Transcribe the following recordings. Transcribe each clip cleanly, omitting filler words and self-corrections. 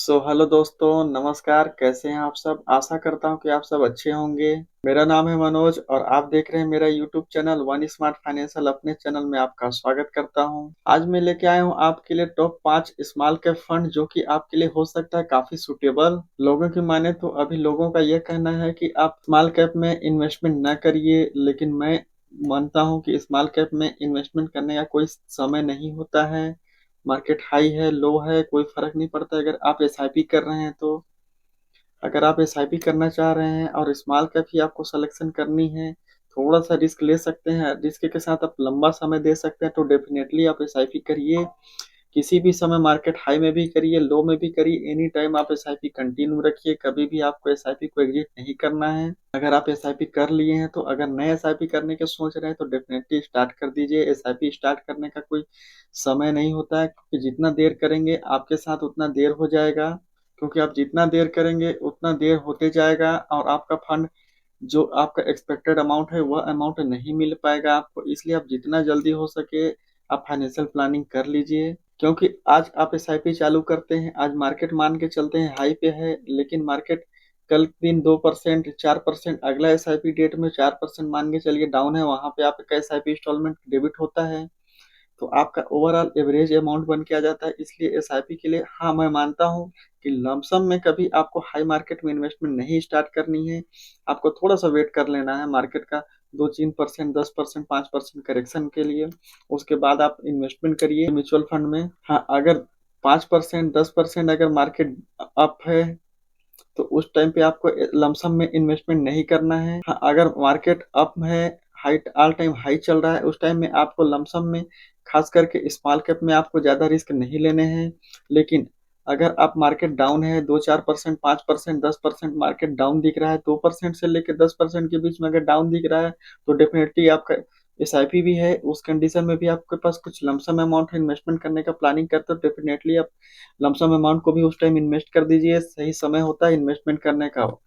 Hello दोस्तों, नमस्कार। कैसे हैं आप सब? आशा करता हूं कि आप सब अच्छे होंगे। मेरा नाम है मनोज और आप देख रहे हैं मेरा YouTube channel one smart financial. अपने चैनल में आपका स्वागत करता हूं। आज मैं लेके आया हूं आपके लिए टॉप 5 स्मॉल कैप फंड, जो कि आपके लिए हो सकता है काफी सुटेबल। लोगों की माने तो अभी लोगों का यह कहना है कि आप स्मॉल कैप में इन्वेस्टमेंट न करिए, लेकिन मैं मानता हूं कि स्मॉल कैप में इन्वेस्टमेंट करने का कोई समय नहीं होता है। मार्केट हाई है, लो है, कोई फर्क नहीं पड़ता अगर आप एसआईपी कर रहे हैं तो। अगर आप एसआईपी करना चाह रहे हैं और स्मॉल कैप ही आपको सिलेक्शन करनी है, थोड़ा सा रिस्क ले सकते हैं, रिस्क के साथ आप लंबा समय दे सकते हैं, तो डेफिनेटली आप एसआईपी करिए। किसी भी समय मार्केट हाई में भी करिए, लो में भी करिए, एनी टाइम आप एसआईपी कंटिन्यू रखिए। कभी भी आपको एसआईपी को एग्जिट नहीं करना है। अगर आप एसआईपी कर लिए हैं तो, अगर नए एसआईपी करने के सोच रहे हैं तो डेफिनेटली स्टार्ट कर दीजिए। एसआईपी स्टार्ट करने का कोई समय नहीं होता है, क्योंकि जितना देर करेंगे आपके साथ उतना देर हो जाएगा। क्योंकि आप जितना देर करेंगे उतना देर होते जाएगा और आपका फंड, जो आपका एक्सपेक्टेड अमाउंट है, वह अमाउंट नहीं मिल पाएगा आपको। इसलिए आप जितना जल्दी हो सके आप फाइनेंशियल प्लानिंग कर लीजिए। क्योंकि आज आप एसआईपी चालू करते हैं, आज मार्केट मान के चलते हैं हाई पे है, लेकिन मार्केट कल दिन 2% 4%, अगला एसआईपी डेट में 4% मान के चलिए डाउन है, वहां पे आपका एसआईपी इंस्टॉलमेंट डेबिट होता है, तो आपका ओवरऑल एवरेज अमाउंट बन के आ जाता है। इसलिए एसआईपी के लिए हाँ, मैं मानता हूँ कि लमसम में कभी आपको हाई मार्केट में इन्वेस्टमेंट नहीं स्टार्ट करनी है। आपको थोड़ा सा वेट कर लेना है मार्केट का 2-3%, 10%, 5% करेक्शन के लिए। उसके बाद आप इन्वेस्टमेंट करिए म्यूचुअल फंड में। हाँ, अगर 5%, 10% अगर मार्केट अप है तो उस टाइम पे आपको लमसम में इन्वेस्टमेंट नहीं करना है। हाँ, अगर मार्केट अप है, हाई ऑल टाइम हाई चल रहा है, उस टाइम में आपको लमसम में, खास करके स्मॉल कैप में, आपको ज्यादा रिस्क नहीं लेने हैं। लेकिन अगर आप मार्केट डाउन है, 2-4%, 5%, 10% मार्केट डाउन दिख रहा है, 2% से लेकर 10% के बीच में अगर डाउन दिख रहा है, तो डेफिनेटली आपका एसआईपी भी है, उस कंडीशन में भी आपके पास कुछ लमसम अमाउंट इन्वेस्टमेंट करने का प्लानिंग करते हो, डेफिनेटली आप लमसम अमाउंट को भी उस टाइम इन्वेस्ट कर दीजिए। सही समय होता है इन्वेस्टमेंट करने का।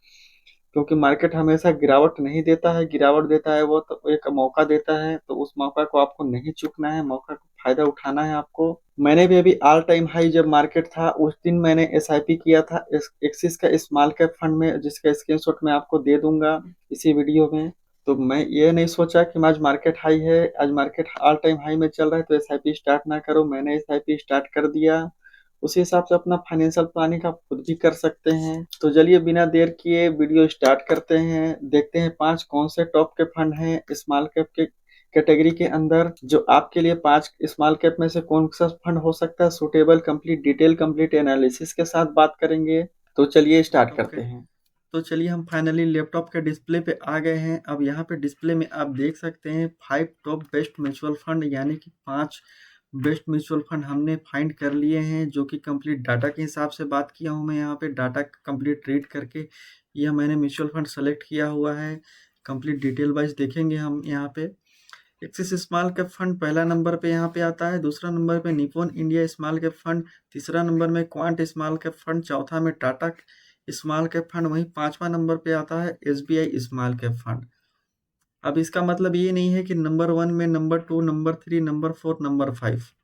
क्योंकि मार्केट हमेशा गिरावट नहीं देता है, गिरावट देता है वो तो एक मौका देता है, तो उस मौका को आपको नहीं चूकना है, मौका को फायदा उठाना है आपको। मैंने भी अभी ऑल टाइम हाई जब मार्केट था उस दिन मैंने एसआईपी किया था एक्सिस का स्मॉल कैप फंड में, जिसका स्क्रीनशॉट मैं आपको दे दूंगा इसी वीडियो में। तो मैं ये नहीं सोचा कि आज मार्केट हाई है, आज मार्केट ऑल टाइम हाई में चल रहा है तो एसआईपी स्टार्ट ना करो, मैंने एसआईपी स्टार्ट कर दिया। उसी हिसाब से अपना फाइनेंशियल प्लानिंग आप खुद भी कर सकते हैं। तो चलिए बिना देर किए वीडियो स्टार्ट करते हैं। देखते हैं 5 कौन से टॉप के फंड हैं स्मॉल कैप के कैटेगरी के अंदर, जो आपके लिए 5 स्मॉल कैप में से कौन सा फंड हो सकता है suitable. Complete detail, complete analysis के साथ बात करेंगे। तो चलिए स्टार्ट करते हैं। तो चलिए हम फाइनली लैपटॉप के डिस्प्ले पे आ गए हैं। अब यहाँ पे डिस्प्ले में आप देख सकते हैं 5 टॉप बेस्ट म्यूचुअल फंड, यानी कि 5 बेस्ट म्यूचुअल फंड हमने फाइंड कर लिए हैं, जो कि कंप्लीट डाटा के हिसाब से बात किया हूँ मैं यहाँ पे, डाटा कंप्लीट रीड करके यह मैंने म्यूचुअल फंड सेलेक्ट किया हुआ है। कंप्लीट डिटेल वाइज देखेंगे हम यहाँ पे। एक्सिस स्मॉल कैप फंड पहला नंबर पे यहाँ पे आता है, दूसरा नंबर पे Nippon India small cap fund, तीसरा नंबर में क्वांट स्मॉल कैप फंड, चौथा में टाटा स्मॉल कैप फंड, वहीं पांचवा नंबर पे आता है एसबीआई स्मॉल कैप फंड। अब इसका मतलब ये नहीं है कि नंबर 1 में, नंबर 2, नंबर 3, नंबर 4, नंबर 5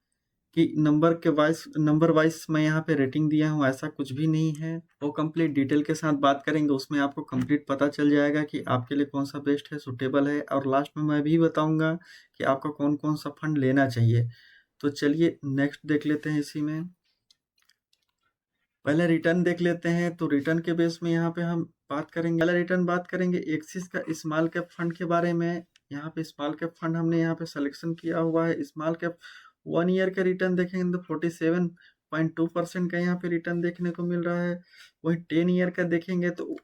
कि नंबर वाइज मैं यहाँ पे रेटिंग दिया हूँ, ऐसा कुछ भी नहीं है। वो कंप्लीट डिटेल के साथ बात करेंगे, उसमें आपको कंप्लीट पता चल जाएगा कि आपके लिए कौन सा बेस्ट है, सुटेबल है, और लास्ट में मैं भी बताऊंगा कि आपको कौन कौन सा फंड लेना चाहिए। तो चलिए नेक्स्ट देख लेते हैं। इसी में पहले रिटर्न देख लेते हैं। तो रिटर्न के बेस में यहाँ पे हम बात करेंगे, पहले रिटर्न बात करेंगे एक्सिस का स्मॉल कैप फंड के बारे में। यहाँ पे स्मॉल कैप फंड हमने यहाँ पे सिलेक्शन किया हुआ है। स्मॉल कैप 1 ईयर का रिटर्न देखेंगे तो 47.2% का यहाँ पे रिटर्न देखने को मिल रहा है। वहीं 10 ईयर का देखेंगे तो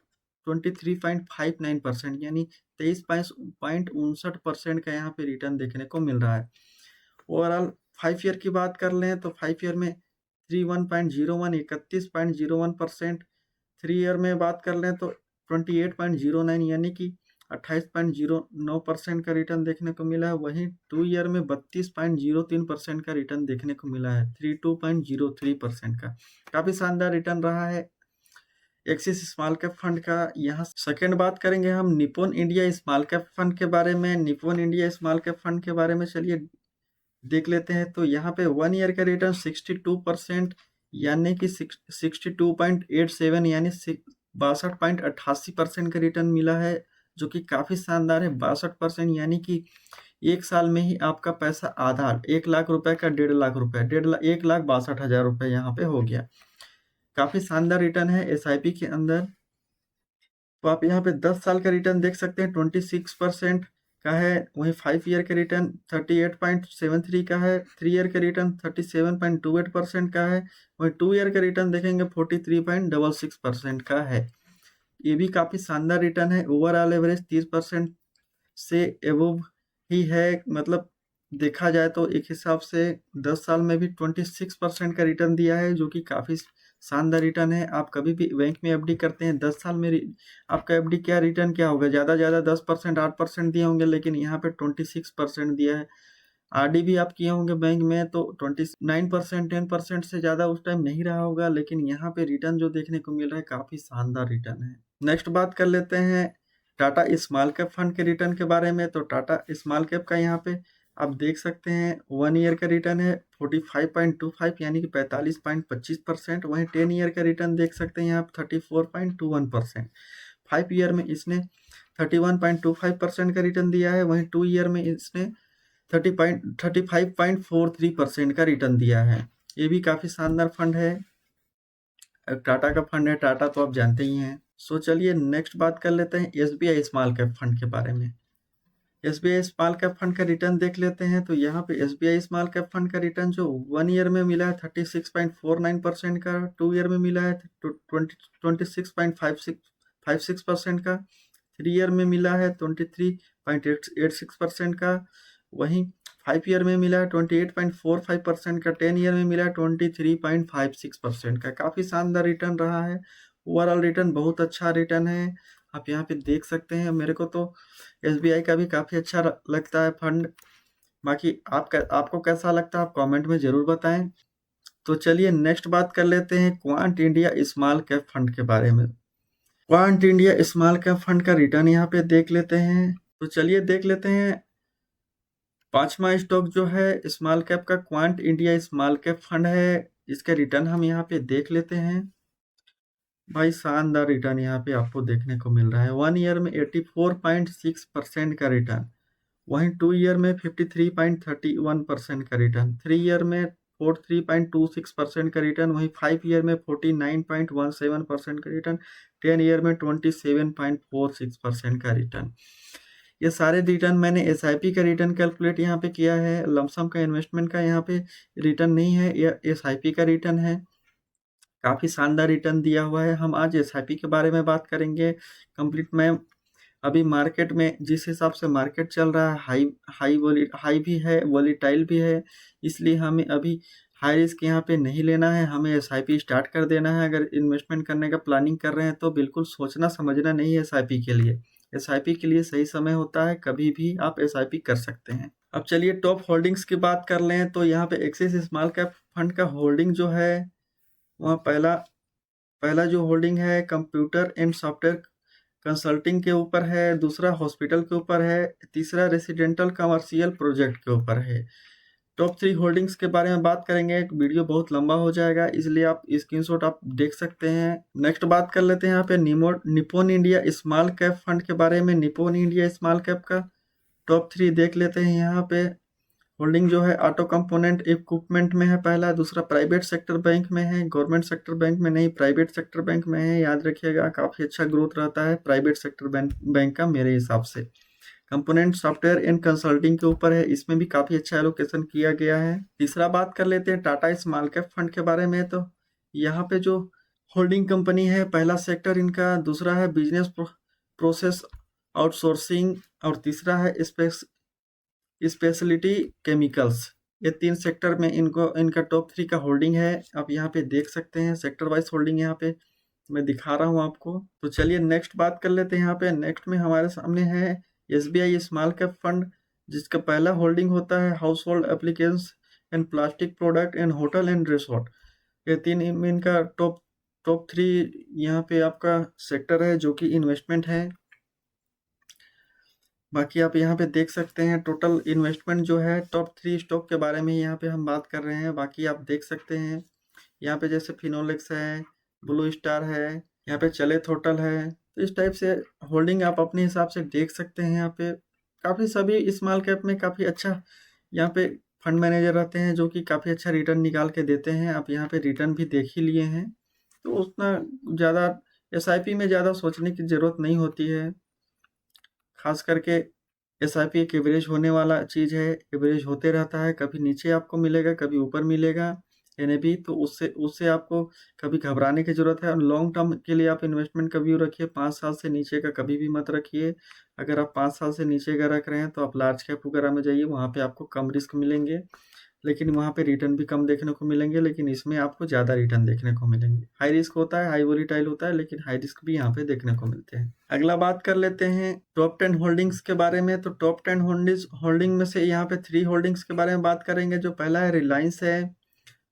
23.59%, यानी 23.59% का यहाँ पे रिटर्न देखने को मिल रहा है। ओवरऑल 5 ईयर की बात कर लें तो 5 ईयर में 31.01, 31.01%। 3 ईयर में बात कर लें तो 28.09, यानी कि 28.09% का रिटर्न देखने को मिला है। वहीं 2 ईयर में 32.03% का रिटर्न देखने को मिला है, 32.03% का। काफी शानदार रिटर्न रहा है एक्सिस स्मॉल कैप फंड का। यहाँ सेकंड बात करेंगे हम Nippon India small cap fund के बारे में। Nippon India small cap fund के बारे में चलिए देख लेते हैं। तो यहाँ पे 1 ईयर का रिटर्न 62%, यानी कि 62.87 यानी 62.88% का रिटर्न मिला है, जो कि काफ़ी शानदार है। 62% यानी कि 1 साल में ही आपका पैसा आधा 1 लाख रुपए का 1.5 लाख रुपए, 1,62,000 रुपए यहाँ पे हो गया। काफ़ी शानदार रिटर्न है एसआईपी के अंदर। तो आप यहाँ पे 10 साल का रिटर्न देख सकते हैं 26% का है। वहीं 5 ईयर का रिटर्न 38.73 का है। 3 ईयर का रिटर्न 37.28% का है। वहीं 2 ईयर का रिटर्न देखेंगे 43.66% का है। ये भी काफ़ी शानदार रिटर्न है। ओवरऑल एवरेज 30% से एबव ही है। मतलब देखा जाए तो एक हिसाब से 10 साल में भी 26% का रिटर्न दिया है, जो कि काफ़ी शानदार रिटर्न है। आप कभी भी बैंक में एफडी करते हैं 10 साल में आपका एफडी क्या रिटर्न क्या होगा, ज़्यादा 10% 8% दिए होंगे, लेकिन यहाँ पे 26% दिया है। आरडी भी आप किए होंगे बैंक में तो 29% 10% से ज़्यादा उस टाइम नहीं रहा होगा, लेकिन यहाँ पे रिटर्न जो देखने को मिल रहा है काफ़ी शानदार रिटर्न है। नेक्स्ट बात कर लेते हैं टाटा स्मॉल कैप फंड के रिटर्न के बारे में। तो टाटा स्मॉल कैप का यहाँ पे आप देख सकते हैं 1 ईयर का रिटर्न है 45.25 यानी कि 45.25%। वहीं 10 ईयर का रिटर्न देख सकते हैं यहाँ 34.21%। 5 ईयर में इसने 31.25% का रिटर्न दिया है। वहीं 2 ईयर में इसने 35.43% का रिटर्न दिया है। ये भी काफ़ी शानदार फंड है। टाटा का फंड है, टाटा तो आप जानते ही हैं। सो चलिए नेक्स्ट बात कर लेते हैं एसबीआई स्मॉल कैप फंड के बारे में। एसबीआई स्मॉल कैप फंड का रिटर्न देख लेते हैं। तो यहाँ पे एसबीआई स्मॉल कैप फंड का रिटर्न जो 1 ईयर में मिला है 36.49% का, 2 ईयर में मिला है 26.56% का, 3 ईयर में मिला है 23.86% का, वहीं 5 ईयर में मिला है 28.45% का, 10 ईयर में मिला है 23.56% का। काफ़ी शानदार रिटर्न रहा है। ओवरऑल रिटर्न बहुत अच्छा रिटर्न है। आप यहाँ पे देख सकते हैं। मेरे को तो एसबीआई का भी काफ़ी अच्छा लगता है फंड। बाकी आपको कैसा लगता है आप कमेंट में ज़रूर बताएं। तो चलिए नेक्स्ट बात कर लेते हैं quant India small cap fund के बारे में। Quant India small cap fund का रिटर्न यहाँ पे देख लेते हैं। तो चलिए देख लेते हैं 5वां स्टॉक जो है स्मॉल कैप का quant India small cap fund है। इसका रिटर्न हम यहाँ पे देख लेते हैं। भाई शानदार रिटर्न यहाँ पे आपको देखने को मिल रहा है। 1 ईयर में 84.6% का रिटर्न, वहीं 2 ईयर में 53.31% का रिटर्न, 3 ईयर में 43.26% का रिटर्न, वहीं 5 ईयर में 49.17% का रिटर्न, 10 ईयर में 27.46% का रिटर्न। ये सारे रिटर्न मैंने एसआईपी का रिटर्न कैलकुलेट यहाँ पे किया है। लमसम का इन्वेस्टमेंट का यहाँ पे रिटर्न नहीं है, यह एसआईपी का रिटर्न है। काफ़ी शानदार रिटर्न दिया हुआ है। हम आज एसआईपी के बारे में बात करेंगे कंप्लीट में। अभी मार्केट में जिस हिसाब से मार्केट चल रहा है हाई भी है, वोलेटाइल भी है, इसलिए हमें अभी हाई रिस्क यहाँ पे नहीं लेना है। हमें एसआईपी स्टार्ट कर देना है। अगर इन्वेस्टमेंट करने का प्लानिंग कर रहे हैं तो बिल्कुल सोचना समझना नहीं है एसआईपी के लिए। एसआईपी के लिए सही समय होता है, कभी भी आप एसआईपी कर सकते हैं। अब चलिए टॉप होल्डिंग्स की बात कर लें। तो यहाँ पे एक्सिस स्मॉल कैप फंड का होल्डिंग जो है वहाँ पहला जो होल्डिंग है कंप्यूटर एंड सॉफ्टवेयर कंसल्टिंग के ऊपर है, दूसरा हॉस्पिटल के ऊपर है, तीसरा रेसिडेंटल कमर्शियल प्रोजेक्ट के ऊपर है। टॉप 3 होल्डिंग्स के बारे में बात करेंगे, वीडियो बहुत लंबा हो जाएगा, इसलिए आप स्क्रीनशॉट आप देख सकते हैं। नेक्स्ट बात कर लेते हैं यहाँ पे Nippon India small cap fund के बारे में। निप्पॉन इंडिया स्मॉल कैप का टॉप 3 देख लेते हैं। यहाँ पे होल्डिंग जो है ऑटो कंपोनेंट इक्विपमेंट में है पहला, दूसरा प्राइवेट सेक्टर बैंक में है, गवर्नमेंट सेक्टर बैंक में नहीं, प्राइवेट सेक्टर बैंक में है। याद रखिएगा काफ़ी अच्छा ग्रोथ रहता है प्राइवेट सेक्टर बैंक का मेरे हिसाब से। कंपोनेंट सॉफ्टवेयर एंड कंसल्टिंग के ऊपर है, इसमें भी काफ़ी अच्छा एलोकेशन किया गया है। तीसरा बात कर लेते हैं टाटा स्मॉल कैप फंड के बारे में। तो यहाँ पे जो होल्डिंग कंपनी है, पहला सेक्टर इनका, दूसरा है बिजनेस प्रोसेस आउटसोर्सिंग और तीसरा है स्पेशलिटी केमिकल्स। ये 3 सेक्टर में इनका टॉप 3 का होल्डिंग है। आप यहाँ पे देख सकते हैं सेक्टर वाइज होल्डिंग यहाँ पे मैं दिखा रहा हूँ आपको। तो चलिए नेक्स्ट बात कर लेते हैं। यहाँ पे नेक्स्ट में हमारे सामने है एसबीआई स्मॉल कैप फंड, जिसका पहला होल्डिंग होता है household appliances and plastic product and hotel and resort. ये 3 इनका टॉप 3 यहाँ पे आपका सेक्टर है जो कि इन्वेस्टमेंट है। बाकी आप यहाँ पे देख सकते हैं टोटल इन्वेस्टमेंट जो है टॉप 3 स्टॉक के बारे में यहाँ पे हम बात कर रहे हैं। बाकी आप देख सकते हैं यहाँ पे जैसे फिनोलेक्स है, ब्लू स्टार है, यहाँ पे चलित होटल है। तो इस टाइप से होल्डिंग आप अपने हिसाब से देख सकते हैं। यहाँ पे काफ़ी सभी स्मॉल कैप में काफ़ी अच्छा यहाँ पे फंड मैनेजर रहते हैं जो कि काफ़ी अच्छा रिटर्न निकाल के देते हैं। आप यहाँ पे रिटर्न भी देख ही लिए हैं, तो उतना ज़्यादा एसआईपी में ज़्यादा सोचने की ज़रूरत नहीं होती है। खास करके एसआईपी एक एवरेज होने वाला चीज़ है, एवरेज होते रहता है, कभी नीचे आपको मिलेगा, कभी ऊपर मिलेगा एनएवी। तो उससे उससे आपको कभी घबराने की ज़रूरत है। और लॉन्ग टर्म के लिए आप इन्वेस्टमेंट का व्यू रखिए, 5 साल से नीचे का कभी भी मत रखिए। अगर आप 5 साल से नीचे का रख रहे हैं तो आप लार्ज कैप वगैरह में जाइए, वहाँ पे आपको कम रिस्क मिलेंगे, लेकिन वहाँ पे रिटर्न भी कम देखने को मिलेंगे, लेकिन इसमें आपको ज़्यादा रिटर्न देखने को मिलेंगे। हाई रिस्क होता है, हाई वोलेटाइल होता है, लेकिन हाई रिस्क भी यहाँ पे देखने को मिलते हैं। अगला बात कर लेते हैं टॉप 10 होल्डिंग्स के बारे में। तो टॉप 10 होल्डिंग में से यहाँ पे 3 होल्डिंग्स के बारे में बात करेंगे। जो पहला है रिलायंस है,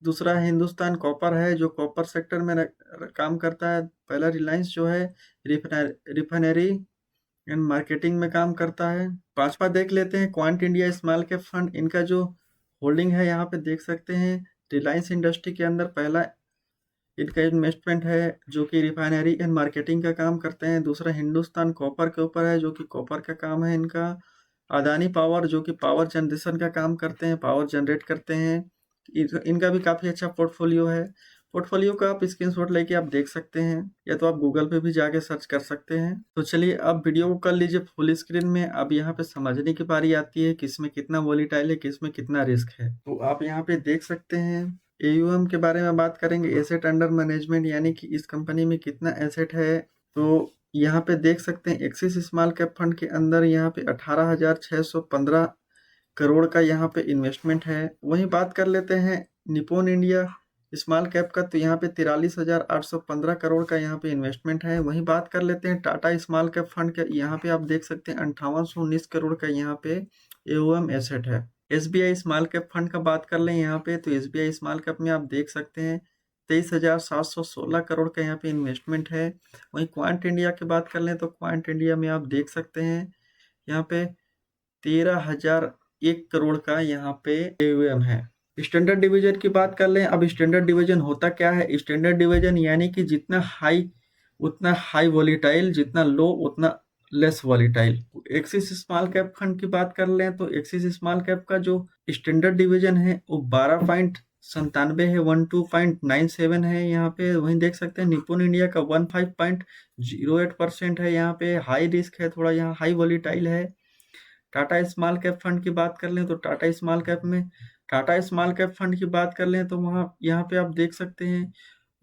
दूसरा है हिंदुस्तान कॉपर है जो कॉपर सेक्टर में काम करता है। पहला रिलायंस जो है रिफाइनरी एंड मार्केटिंग में काम करता है। पांचवा देख लेते हैं quant India small cap fund. इनका जो होल्डिंग है यहाँ पे देख सकते हैं, रिलायंस इंडस्ट्री के अंदर पहला इनका इन्वेस्टमेंट है जो कि रिफाइनरी एंड मार्केटिंग का काम करते हैं। दूसरा हिंदुस्तान कॉपर के ऊपर है जो कि कॉपर का काम है इनका। अदानी पावर जो कि पावर जनरेशन का काम करते हैं, पावर जनरेट करते हैं। इनका भी काफ़ी अच्छा पोर्टफोलियो है। पोर्टफोलियो का आप स्क्रीनशॉट लेके आप देख सकते हैं, या तो आप गूगल पे भी जाके सर्च कर सकते हैं। तो चलिए अब वीडियो को कर लीजिए फुल स्क्रीन में। अब यहाँ पे समझने की बारी आती है किसमें कितना वोलेटाइल है, किसमें कितना रिस्क है। तो आप यहाँ पे देख सकते हैं एयूएम के बारे में बात करेंगे, एसेट अंडर मैनेजमेंट, यानी कि इस कंपनी में कितना एसेट है। तो यहाँ पे देख सकते हैं एक्सिस स्मॉल कैप फंड के अंदर यहाँ पे 18,615 करोड़ का यहाँ पे इन्वेस्टमेंट है। वहीं बात कर लेते हैं निप्पॉन इंडिया स्मॉल कैप का, तो यहाँ पे 43,815 करोड़ का यहाँ पे इन्वेस्टमेंट है। वहीं बात कर लेते हैं टाटा स्मॉल कैप फंड का, यहाँ पे आप देख सकते हैं 5819 करोड़ का यहाँ पे एओएम एसेट है। एसबीआई स्मॉल कैप फंड का बात कर लें यहाँ पे, तो एसबीआई स्मॉल कैप में आप देख सकते हैं 23,716 करोड़ का यहाँ पे इन्वेस्टमेंट है। वहीं क्वांट इंडिया की बात कर लें तो क्वांट इंडिया में आप देख सकते हैं यहाँ पे 13,001 करोड़ का यहाँ पे एयूएम है। स्टैंडर्ड डिवीजन की बात कर लें। अब स्टैंडर्ड डिवीजन होता क्या है? स्टैंडर्ड डिवीजन यानी कि जितना हाई उतना हाई वॉलीटाइल, जितना लो उतना less volatile. Axis small cap fund की बात कर लें तो एक्सिस स्मॉल कैप का जो स्टैंडर्ड डिवीजन है वो 12.97 है, 12.97 है यहाँ पे। वहीं देख सकते हैं निपुण इंडिया का 15.08% है, यहाँ पे हाई रिस्क है, थोड़ा यहाँ हाई वॉलीटाइल है। टाटा स्मॉल कैप फंड की बात कर लें तो टाटा स्मॉल कैप में टाटा स्मॉल कैप फंड की बात कर लें तो वहाँ यहाँ पे आप देख सकते हैं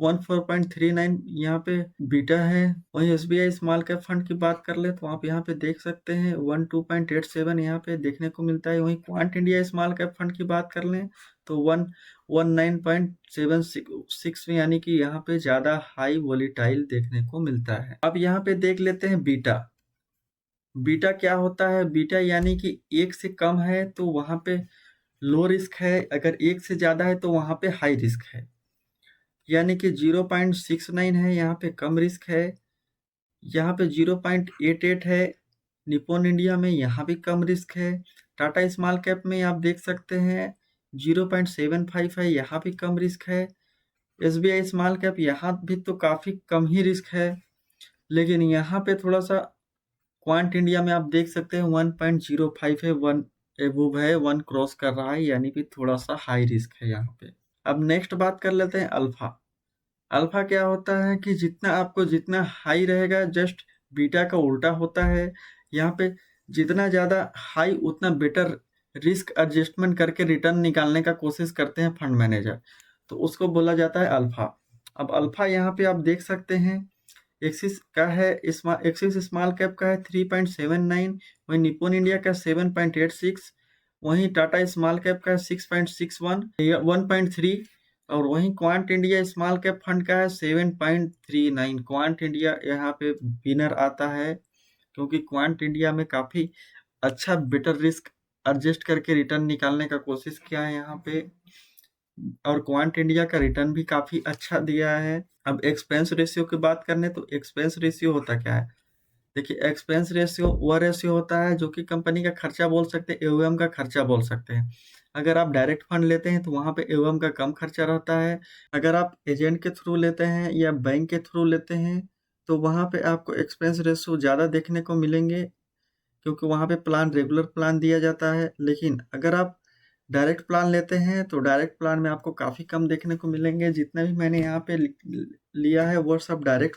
14.39 यहाँ पे बीटा है। वहीं एसबीआई स्मॉल कैप फंड की बात कर ले तो आप यहाँ पे देख सकते हैं 12.87 यहाँ पे देखने को मिलता है। वहीं quant India small cap fund की बात कर लें तो 119.76 में, यानी कि यहाँ पे ज़्यादा हाई वोलेटाइल देखने को मिलता है। अब यहाँ पे देख लेते हैं बीटा। बीटा क्या होता है? बीटा यानी कि 1 से कम है तो वहाँ पे लो रिस्क है, अगर 1 से ज़्यादा है तो वहाँ पे हाई रिस्क है। यानी कि 0.69 है, यहाँ पे कम रिस्क है। यहाँ पे 0.88 है निप्पॉन इंडिया में, यहाँ भी कम रिस्क है। टाटा स्मॉल कैप में आप देख सकते हैं 0.75 है, यहाँ भी कम रिस्क है। एसबीआई स्मॉल कैप यहाँ भी तो काफ़ी कम ही रिस्क है, लेकिन यहाँ पे थोड़ा सा क्वांट इंडिया में आप देख सकते हैं 1.05 है, 1 एबव है, 1 क्रॉस कर रहा है, यानी कि थोड़ा सा हाई रिस्क है यहाँ पे। अब नेक्स्ट बात कर लेते हैं अल्फा। अल्फा क्या होता है कि जितना हाई रहेगा, जस्ट बीटा का उल्टा होता है। यहाँ पे जितना ज़्यादा हाई उतना बेटर रिस्क एडजस्टमेंट करके रिटर्न निकालने का कोशिश करते हैं फंड मैनेजर, तो उसको बोला जाता है अल्फा। अब अल्फा यहाँ पे आप देख सकते हैं एक्सिस का है, एक्सिस स्मॉल कैप का है 3.79, वहीं निप्पॉन इंडिया का 7.86, वहीं टाटा स्मॉल कैप का 6.61, 1.3, और वहीं quant India small cap fund का है 7.39। क्वांट इंडिया यहाँ पे विनर आता है, क्योंकि क्वांट इंडिया में काफ़ी अच्छा बेटर रिस्क एडजस्ट करके रिटर्न निकालने का कोशिश किया है यहाँ पे, और क्वांट इंडिया का रिटर्न भी काफ़ी अच्छा दिया है। अब एक्सपेंस रेशियो की बात करने तो एक्सपेंस रेशियो होता क्या है? देखिए, एक्सपेंस रेशियो वह रेशियो होता है जो कि कंपनी का खर्चा बोल सकते हैं, एओएम का खर्चा बोल सकते हैं। अगर आप डायरेक्ट फंड लेते हैं तो वहाँ पे एओएम का कम खर्चा रहता है। अगर आप एजेंट के थ्रू लेते हैं या बैंक के थ्रू लेते हैं तो वहाँ पे आपको एक्सपेंस रेशियो ज़्यादा देखने को मिलेंगे, क्योंकि वहाँ पे प्लान रेगुलर प्लान दिया जाता है। लेकिन अगर आप डायरेक्ट प्लान लेते हैं तो डायरेक्ट प्लान में आपको काफ़ी कम देखने को मिलेंगे। जितना भी मैंने यहाँ पे लिया है वो सब डायरेक्ट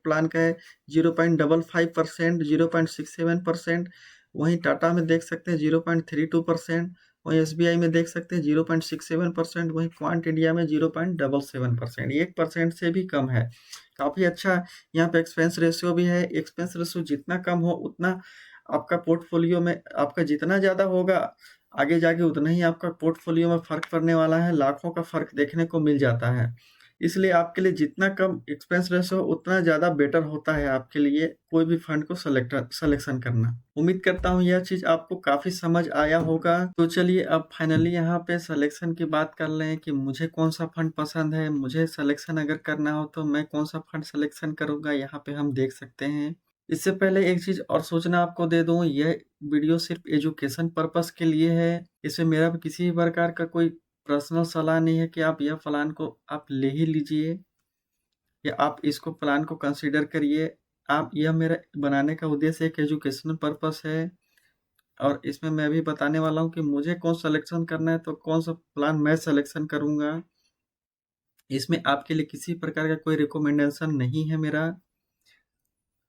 प्लान का है। 0.55%, 0.67%। वहीं टाटा में देख सकते हैं 0.32%। वहीं एसबीआई में देख सकते हैं 0.67%। वहीं क्वांट इंडिया में 0.77%। 1% से भी कम है। काफ़ी अच्छा यहाँ पे एक्सपेंस रेशियो भी है। एक्सपेंस रेशियो जितना कम हो उतना आपका पोर्टफोलियो में आपका जितना ज़्यादा होगा आगे जाके उतना ही आपका पोर्टफोलियो में फ़र्क पड़ने वाला है। लाखों का फ़र्क देखने को मिल जाता है। इसलिए आपके लिए जितना कम एक्सपेंस रेशियो उतना ज़्यादा बेटर होता है आपके लिए कोई भी फंड को सिलेक्शन करना। उम्मीद करता हूँ यह चीज़ आपको काफ़ी समझ आया होगा। तो चलिए अब फाइनली यहाँ पे सिलेक्शन की बात कर लें कि मुझे कौन सा फंड पसंद है। मुझे सिलेक्शन अगर करना हो तो मैं कौन सा फंड सिलेक्शन करूँगा, यहाँ पे हम देख सकते हैं। इससे पहले एक चीज़ और सूचना आपको दे दूँ, यह वीडियो सिर्फ़ एजुकेशन पर्पज़ के लिए है। इसमें मेरा भी किसी भी प्रकार का कोई पर्सनल सलाह नहीं है कि आप यह प्लान को आप ले ही लीजिए या आप इसको प्लान को कंसीडर करिए। आप यह मेरा बनाने का उद्देश्य एक एजुकेशनल पर्पज़ है और इसमें मैं भी बताने वाला हूँ कि मुझे कौन सिलेक्शन करना है तो कौन सा प्लान मैं सिलेक्शन करूँगा। इसमें आपके लिए किसी प्रकार का कोई रिकमेंडेशन नहीं है मेरा।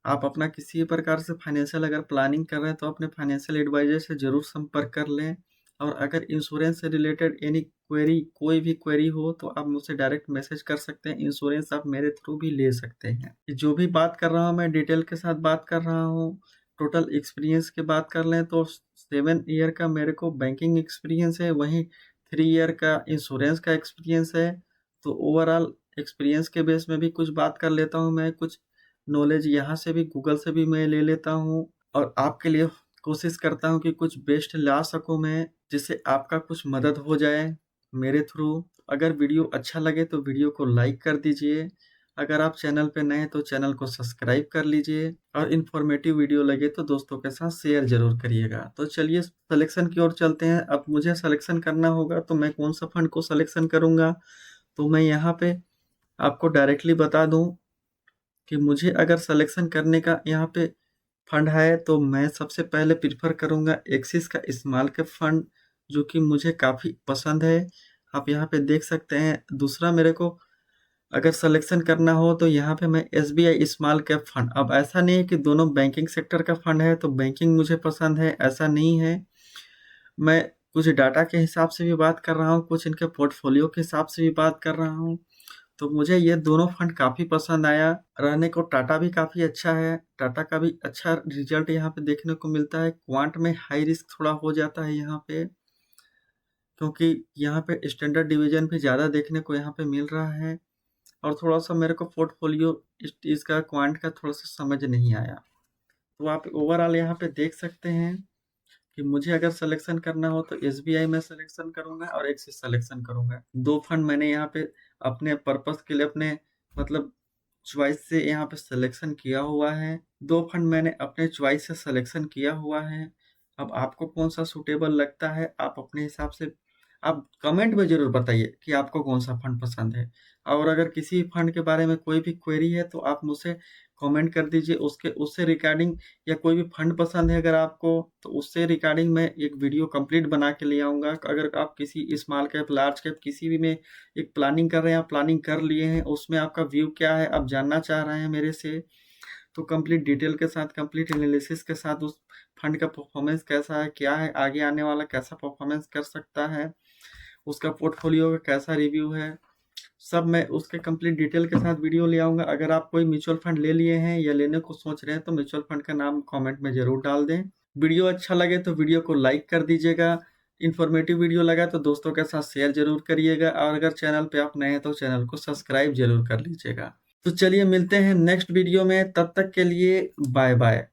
आप अपना किसी प्रकार से फाइनेंशियल अगर प्लानिंग कर रहे हैं तो अपने फाइनेंशियल एडवाइज़र से ज़रूर संपर्क कर लें। और अगर इंश्योरेंस से रिलेटेड एनी क्वेरी कोई भी क्वेरी हो तो आप मुझसे डायरेक्ट मैसेज कर सकते हैं। इंश्योरेंस आप मेरे थ्रू भी ले सकते हैं। जो भी बात कर रहा हूँ मैं डिटेल के साथ बात कर रहा हूँ। टोटल एक्सपीरियंस की बात कर लें तो 7 ईयर का मेरे को बैंकिंग एक्सपीरियंस है, वहीं 3 ईयर का इंश्योरेंस का एक्सपीरियंस है। तो ओवरऑल एक्सपीरियंस के बेस में भी कुछ बात कर लेता हूँ मैं। कुछ नॉलेज यहाँ से भी गूगल से भी मैं ले लेता हूँ और आपके लिए कोशिश करता हूँ कि कुछ बेस्ट ला सकूँ मैं, जिससे आपका कुछ मदद हो जाए मेरे थ्रू। अगर वीडियो अच्छा लगे तो वीडियो को लाइक कर दीजिए। अगर आप चैनल पे नए हैं तो चैनल को सब्सक्राइब कर लीजिए और इन्फॉर्मेटिव वीडियो लगे तो दोस्तों के साथ शेयर ज़रूर करिएगा। तो चलिए सिलेक्शन की ओर चलते हैं। अब मुझे सिलेक्शन करना होगा तो मैं कौन सा फंड को सिलेक्शन करूँगा, तो मैं यहाँ पे आपको डायरेक्टली बता दूँ कि मुझे अगर सिलेक्शन करने का यहाँ पे फंड है तो मैं सबसे पहले प्रेफ़र करूँगा एक्सिस का स्मॉल कैप फंड, जो कि मुझे काफ़ी पसंद है। आप यहाँ पे देख सकते हैं। दूसरा मेरे को अगर सिलेक्शन करना हो तो यहाँ पे मैं एसबीआई स्मॉल कैप फंड। अब ऐसा नहीं है कि दोनों बैंकिंग सेक्टर का फंड है तो बैंकिंग मुझे पसंद है, ऐसा नहीं है। मैं कुछ डाटा के हिसाब से भी बात कर रहा हूँ, कुछ इनके पोर्टफोलियो के हिसाब से भी बात कर रहा हूँ। तो मुझे ये दोनों फंड काफ़ी पसंद आया। रहने को टाटा भी काफ़ी अच्छा है, टाटा का भी अच्छा रिजल्ट यहाँ पे देखने को मिलता है। क्वांट में हाई रिस्क थोड़ा हो जाता है यहाँ पे, क्योंकि यहाँ पे स्टैंडर्ड डिवीजन भी ज़्यादा देखने को यहाँ पे मिल रहा है और थोड़ा-सा मेरे को पोर्टफोलियो इसका क्वांट का थोड़ा-सा समझ नहीं आया। तो आप ओवरऑल यहाँ पे देख सकते हैं कि मुझे अगर सिलेक्शन करना हो तो एसबीआई में सिलेक्शन करूँगा और एक्सिस सिलेक्शन करूँगा। 2 फंड मैंने यहाँ पे अपने पर्पज़ के लिए अपने मतलब चॉइस से यहाँ पे सिलेक्शन किया हुआ है। 2 फंड मैंने अपने चॉइस से सिलेक्शन किया हुआ है। अब आपको कौन-सा सूटेबल लगता है, आप अपने हिसाब से आप कमेंट में ज़रूर बताइए कि आपको कौन-सा फंड पसंद है। और अगर किसी फंड के बारे में कोई भी क्वेरी है तो आप मुझसे कमेंट कर दीजिए। उससे रिगार्डिंग या कोई भी फंड पसंद है अगर आपको तो उससे रिगार्डिंग मैं एक वीडियो कंप्लीट बना के ले आऊँगा। अगर आप किसी स्मॉल कैप, लार्ज कैप किसी भी में एक प्लानिंग कर रहे हैं, आप प्लानिंग कर लिए हैं, उसमें आपका व्यू क्या है, आप जानना चाह रहे हैं मेरे से, तो कंप्लीट डिटेल के साथ, कंप्लीट एनालिसिस के साथ उस फंड का परफॉर्मेंस कैसा है, क्या है, आगे आने वाला कैसा परफॉर्मेंस कर सकता है, उसका पोर्टफोलियो का कैसा रिव्यू है, सब मैं उसके कंप्लीट डिटेल के साथ वीडियो ले आऊँगा। अगर आप कोई म्यूचुअल फंड ले लिए हैं या लेने को सोच रहे हैं तो म्यूचुअल फंड का नाम कमेंट में ज़रूर डाल दें। वीडियो अच्छा लगे तो वीडियो को लाइक कर दीजिएगा। इन्फॉर्मेटिव वीडियो लगा तो दोस्तों के साथ शेयर ज़रूर करिएगा और अगर चैनल पे आप नए हैं तो चैनल को सब्सक्राइब ज़रूर कर लीजिएगा। तो चलिए मिलते हैं नेक्स्ट वीडियो में, तब तक के लिए बाय बाय।